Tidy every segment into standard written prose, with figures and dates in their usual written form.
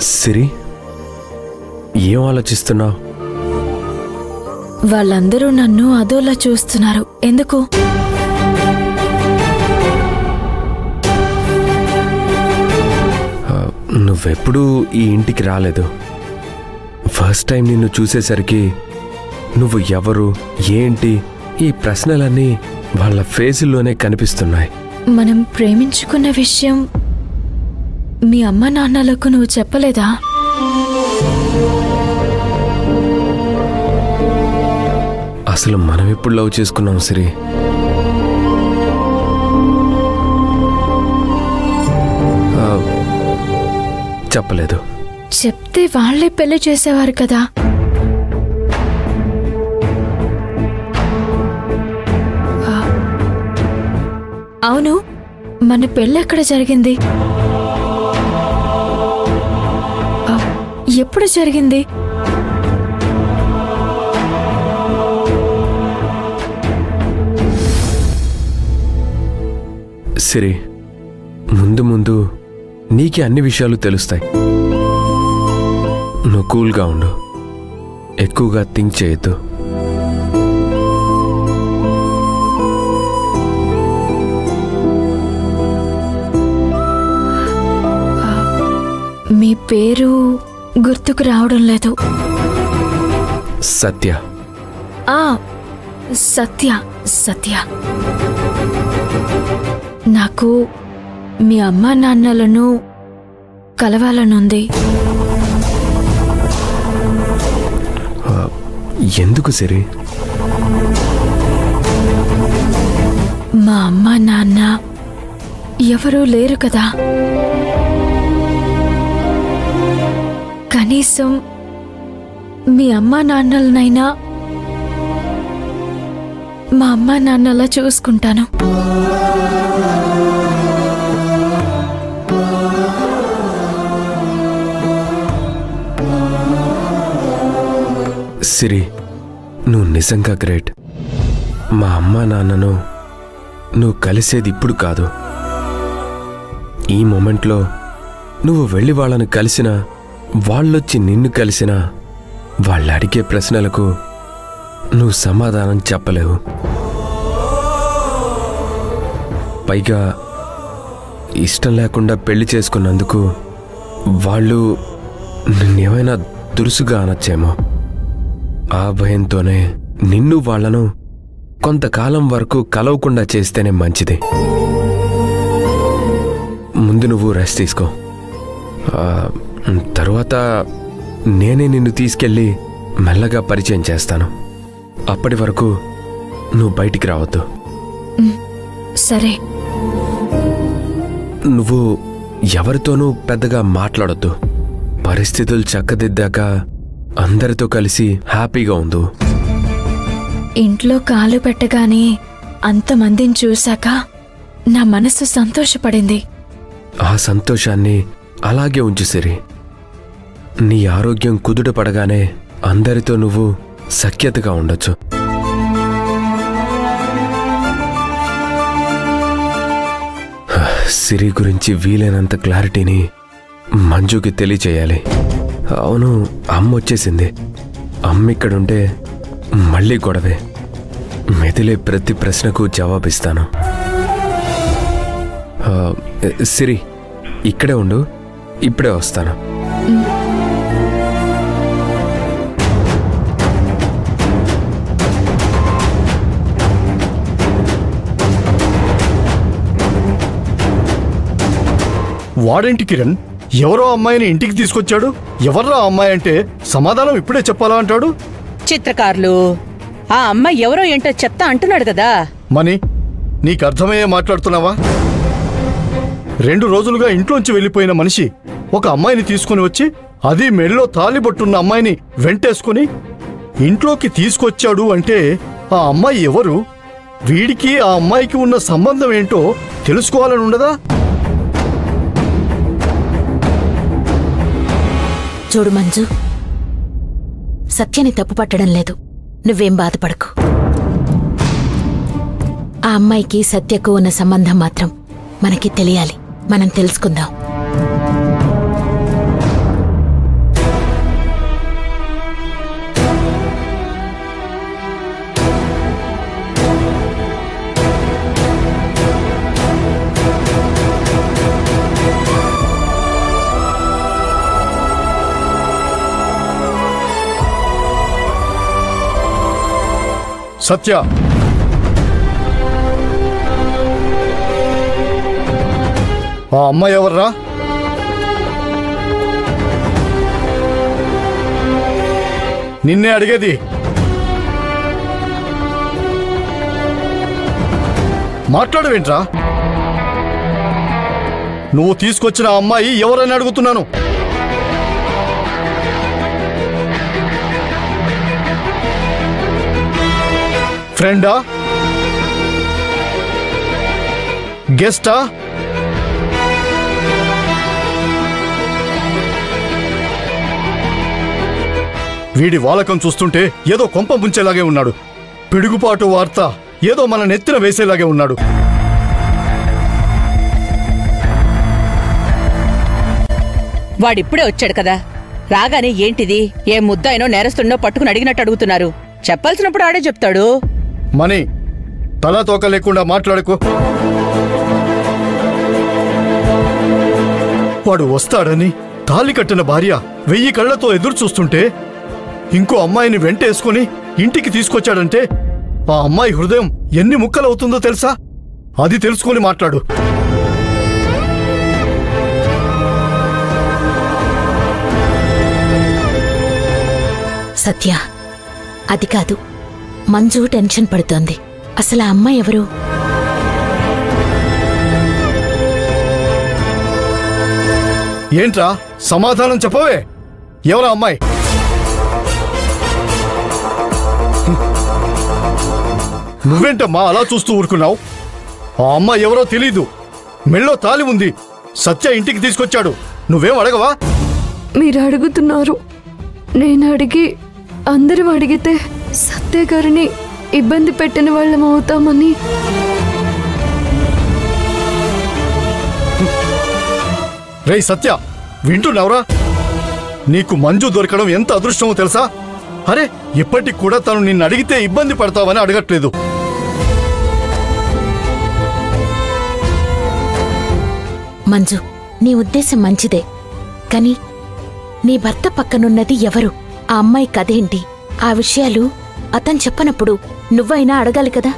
సిరి, ఏం ఆలోచిస్తున్నావు? వాళ్ళందరూ నన్ను అదోలా చూస్తున్నారు. ఎందుకు? నువ్వెప్పుడూ ఈ ఇంటికి రాలేదు. ఫస్ట్ టైం నిన్ను చూసేసరికి నువ్వు ఎవరు, ఏంటి, ఈ ప్రశ్నలన్నీ వాళ్ళ ఫేసుల్లోనే కనిపిస్తున్నాయి. మనం ప్రేమించుకున్న విషయం మీ అమ్మ నాన్నలకు నువ్వు చెప్పలేదా? అసలు మనం ఎప్పుడు లవ్ చేసుకున్నాం సిరి? చెప్పలేదు. చెప్తే వాళ్లే పెళ్లి చేసేవారు కదా. అవును, మన పెళ్ళి ఎక్కడ జరిగింది? ఎప్పుడు జరిగింది? సిరి, ముందు ముందు నీకే అన్ని విషయాలు తెలుస్తాయి. నువ్వు కూల్గా ఉండు, ఎక్కువగా థింక్ చేయొద్దు. మీ పేరు గుర్తుకు రావడం లేదు. సత్య. సత్య. సత్య. నాకు మీ అమ్మా నాన్నలను కలవాలనుంది. ఎందుకు సిరి? మా అమ్మా నాన్న ఎవరూ లేరు కదా. కనీసం మీ అమ్మా నాన్నలనైనా మా అమ్మా నాన్నలా చూసుకుంటాను. సిరి, నువ్వు నిజంగా గ్రేట్. మా అమ్మా నాన్నను నువ్వు కలిసేది ఇప్పుడు కాదు, ఈ మొమెంట్లో. నువ్వు వెళ్ళి వాళ్ళని కలిసినా, వాళ్ళొచ్చి నిన్ను కలిసినా, వాళ్ళు అడిగే ప్రశ్నలకు నువ్వు సమాధానం చెప్పలేవు. పైగా ఇష్టం లేకుండా పెళ్లి చేసుకున్నందుకు వాళ్ళు నిన్నేమైనా దురుసుగా అనొచ్చేమో. ఆ భయంతోనే నిన్ను వాళ్లను కొంతకాలం వరకు కలవకుండా చేస్తేనే మంచిది. ముందు నువ్వు రెస్ట్ తీసుకో. తరువాత నేనే నిన్ను తీసుకెళ్ళి మెల్లగా పరిచయం చేస్తాను. అప్పటి వరకు నువ్వు బయటికి రావద్దు. సరే. నువ్వు ఎవరితోనూ పెద్దగా మాట్లాడొద్దు. పరిస్థితులు చక్కదిద్దాక అందరితో కలిసి హ్యాపీగా ఉండు. ఇంట్లో కాలు పెట్టగానే అంతమందిని చూశాక నా మనసు సంతోషపడింది. ఆ సంతోషాన్ని అలాగే ఉంచు సిరి. నీ ఆరోగ్యం కుదుట పడగానే అందరితో నువ్వు సఖ్యతగా ఉండొచ్చు. సిరి గురించి వీలైనంత క్లారిటీని మంజుకి తెలియచేయాలి. అవును, అమ్మ వచ్చేసింది. అమ్మ ఇక్కడుంటే మళ్ళీ గొడవే. మెదిలే ప్రతి ప్రశ్నకు జవాబిస్తాను. సిరి, ఇక్కడే ఉండు, ఇప్పుడే వస్తాను. వాడేంటి కిరణ్, ఎవరో అమ్మాయిని ఇంటికి తీసుకొచ్చాడు. ఎవర్రా అమ్మాయి అంటే సమాధానం ఇప్పుడే చెప్పాలా అంటాడు. చిత్రకారులు, ఆ అమ్మాయి ఎవరో ఏంటో చెప్తా అంటున్నాడు కదా. మని, నీకు అర్థమయ్యే మాట్లాడుతున్నావా? 2 రోజులుగా ఇంట్లోంచి వెళ్ళిపోయిన మనిషి ఒక అమ్మాయిని తీసుకుని వచ్చి, అది మెడలో తాళిబొట్టున్న అమ్మాయిని వెంటేసుకుని ఇంట్లోకి తీసుకొచ్చాడు అంటే ఆ అమ్మాయి ఎవరు, వీడికి ఆ అమ్మాయికి ఉన్న సంబంధం ఏంటో తెలుసుకోవాలని ఉండదా? చూడు మంజు, సత్యని తప్పు పట్టడం లేదు. నువ్వేం బాధపడకు. ఆ అమ్మాయికి సత్యకు ఉన్న సంబంధం మాత్రం మనకి తెలియాలి. మనం తెలుసుకుందాం. సత్య, ఆ అమ్మాయి ఎవర్రా? నిన్నే అడిగేది. మాట్లాడవేంట్రా? నువ్వు తీసుకొచ్చిన అమ్మాయి ఎవరని అడుగుతున్నాను. ఫ్రెండా? గెస్టా? వీడి వాలకం చూస్తుంటే ఏదో కొంప ముంచేలాగే ఉన్నాడు. పిడుగుపాటు వార్త ఏదో మన నెత్తిన వేసేలాగే ఉన్నాడు. వాడిప్పుడే వచ్చాడు కదా, రాగానే ఏంటిది, ఏ ముద్దాయినో నేరస్తుండో పట్టుకుని అడిగినట్టు అడుగుతున్నారు. చెప్పాల్సినప్పుడు ఆడే చెప్తాడు. మనీ, తలా తోక లేకుండా మాట్లాడుకో. వాడు వస్తాడని తాళి కట్టిన భార్య 1000 కళ్లతో ఎదురు చూస్తుంటే ఇంకో అమ్మాయిని వెంటేసుకుని ఇంటికి తీసుకొచ్చాడంటే ఆ అమ్మాయి హృదయం ఎన్ని ముక్కలవుతుందో తెలుసా? అది తెలుసుకొని మాట్లాడు. సత్య, అది కాదు, మంజు టెన్షన్ పడుతోంది. అసలు ఆ అమ్మాయి ఎవరు? ఏంట్రా, సమాధానం చెప్పవే. ఎవరా అమ్మాయి? నువ్వేంటమ్మా అలా చూస్తూ ఊరుకున్నావు? ఆ అమ్మాయి ఎవరో తెలీదు. మెళ్ళో తాలి ఉంది. సత్య ఇంటికి తీసుకొచ్చాడు. నువ్వేం అడగవా? మీరు అడుగుతున్నారు. నేను అడిగి అందరం అడిగితే సత్య గారిని ఇబ్బంది పెట్టిన వాళ్ళం అవుతామని. రేయ్ సత్య, వింటున్నావురా? నీకు మంజు దొరకడం ఎంత అదృష్టమో తెలుసా? అరే, ఇప్పటికి కూడా తను నిన్ను అడిగితే ఇబ్బంది పడతావని అడగట్లేదు. మంజు, నీ ఉద్దేశం మంచిదే, కాని నీ భర్త పక్కనున్నది ఎవరు? ఆ అమ్మాయి కథేంటి? ఆ విషయాలు అతను చెప్పనప్పుడు నువ్వైనా అడగాలి కదా.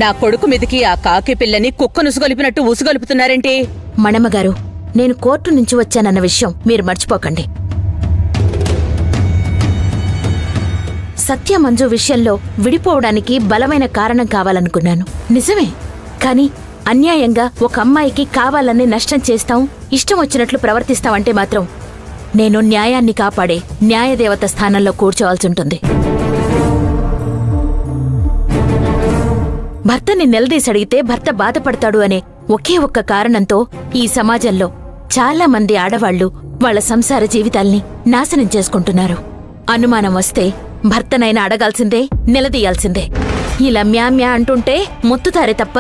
నా కొడుకు మీదికి ఆ కాకి పిల్లని కుక్క నుసుగొలిపినట్టు ఊసుగొలుపుతున్నారేంటి? మణమ్మగారు, నేను కోర్టు నుంచి వచ్చానన్న విషయం మీరు మర్చిపోకండి. సత్య మంజు విషయంలో విడిపోవడానికి బలమైన కారణం కావాలనుకున్నాను, నిజమే. కాని అన్యాయంగా ఒక అమ్మాయికి కావాలని నష్టం చేస్తాం, ఇష్టం వచ్చినట్లు ప్రవర్తిస్తామంటే మాత్రం నేను న్యాయాన్ని కాపాడే న్యాయదేవత స్థానంలో కూర్చోవాల్సి ఉంటుంది. భర్తని నిలదీసి అడిగితే భర్త బాధపడతాడు అనే ఒకే ఒక్క కారణంతో ఈ సమాజంలో చాలా మంది ఆడవాళ్లు వాళ్ల సంసార జీవితాల్ని నాశనం చేసుకుంటున్నారు. అనుమానం వస్తే భర్తనైనా అడగాల్సిందే, నిలదీయాల్సిందే. ఇలా మ్యా మ్యా అంటుంటే మొత్తుతారే తప్ప